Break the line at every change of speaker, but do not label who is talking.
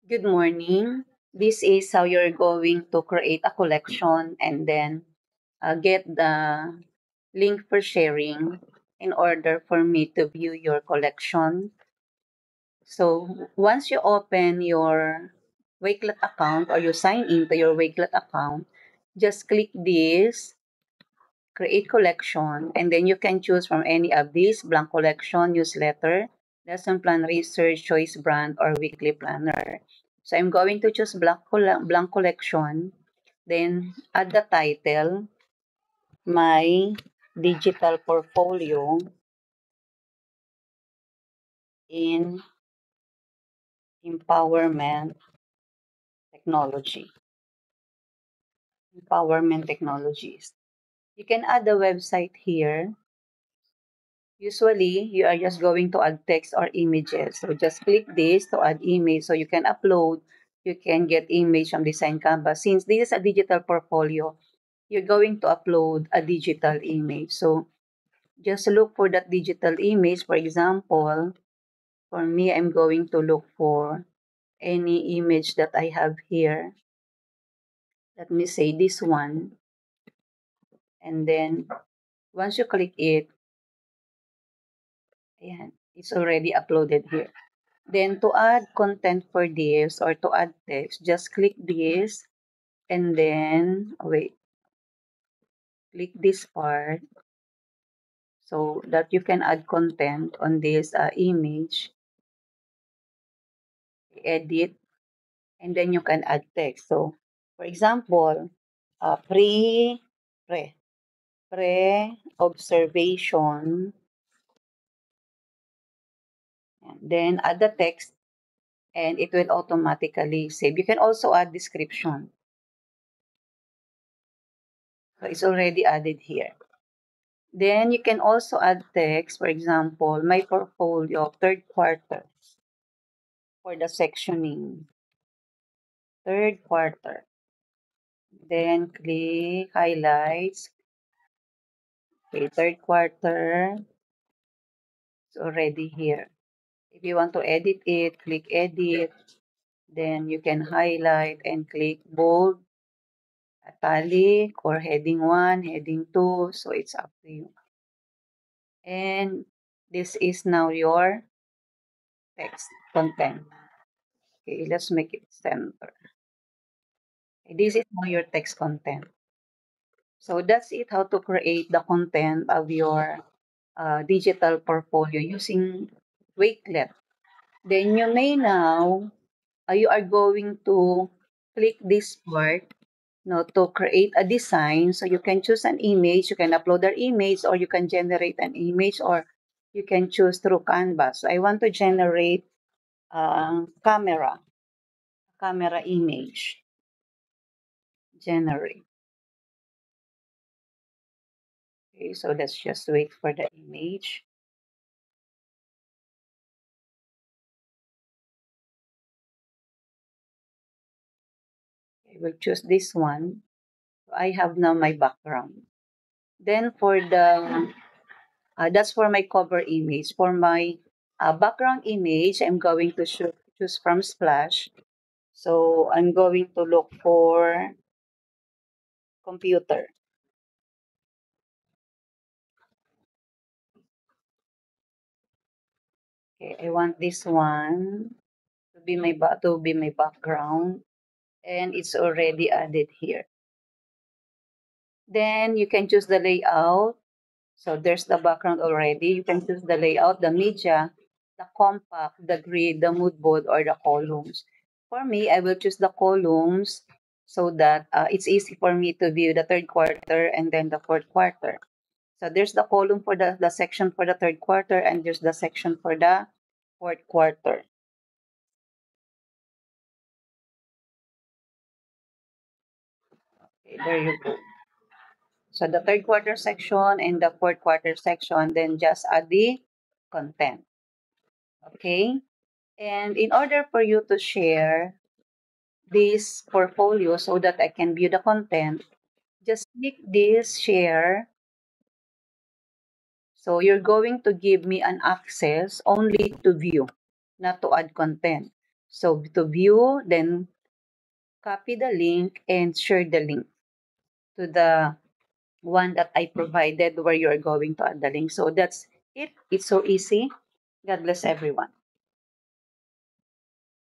Good morning. This is how you're going to create a collection and then get the link for sharing in order for me to view your collection. So once you open your Wakelet account or you sign in to your Wakelet account, just click this create collection, and then you can choose from any of these: blank collection, newsletter, lesson plan, research, choice brand, or weekly planner. So I'm going to choose blank collection, then add the title, my digital portfolio in empowerment technology. Empowerment technologies. You can add the website here. Usually, you are just going to add text or images. So just click this to add image. So you can upload, you can get image from Design Canvas. Since this is a digital portfolio, you're going to upload a digital image. So just look for that digital image. For example, for me, I'm going to look for any image that I have here. Let me say this one. And then once you click it, ayan, it's already uploaded here. Then to add content for this or to add text, just click this and then, click this part so that you can add content on this image, edit, and then you can add text. So, for example, pre, pre, pre-observation, and then add the text and it will automatically save. You can also add description. So it's already added here. Then you can also add text, for example, my portfolio, third quarter, for the sectioning, third quarter. Then click highlights, okay, third quarter, it's already here. If you want to edit it, click edit, then you can highlight and click bold, italic, or heading 1, heading 2, so it's up to you. And this is now your text content. Okay, let's make it center. This is now your text content. So that's it, how to create the content of your digital portfolio using Wakelet. Then you may now, you are going to click this part to create a design. So you can choose an image, you can upload an image, or you can generate an image, or you can choose through Canvas. So I want to generate camera image. Generate. Okay, so let's just wait for the image. I will choose this one. I have now my background. Then for the, that's for my cover image. For my background image, I'm going to choose from Splash. So I'm going to look for computer. Okay, I want this one to be my background, and it's already added here. Then you can choose the layout. So there's the background already. You can choose the layout, the media, the compact, the grid, the mood board, or the columns. For me, I will choose the columns so that it's easy for me to view the third quarter and then the fourth quarter. So there's the column for the section for the third quarter, and there's the section for the fourth quarter. Okay, there you go. So the third quarter section and the fourth quarter section, then just add the content. Okay? And in order for you to share this portfolio so that I can view the content, just click this share. So you're going to give me an access only to view, not to add content. So to view, then copy the link and share the link to the one that I provided where you are going to add the link. So that's it. It's so easy. God bless everyone.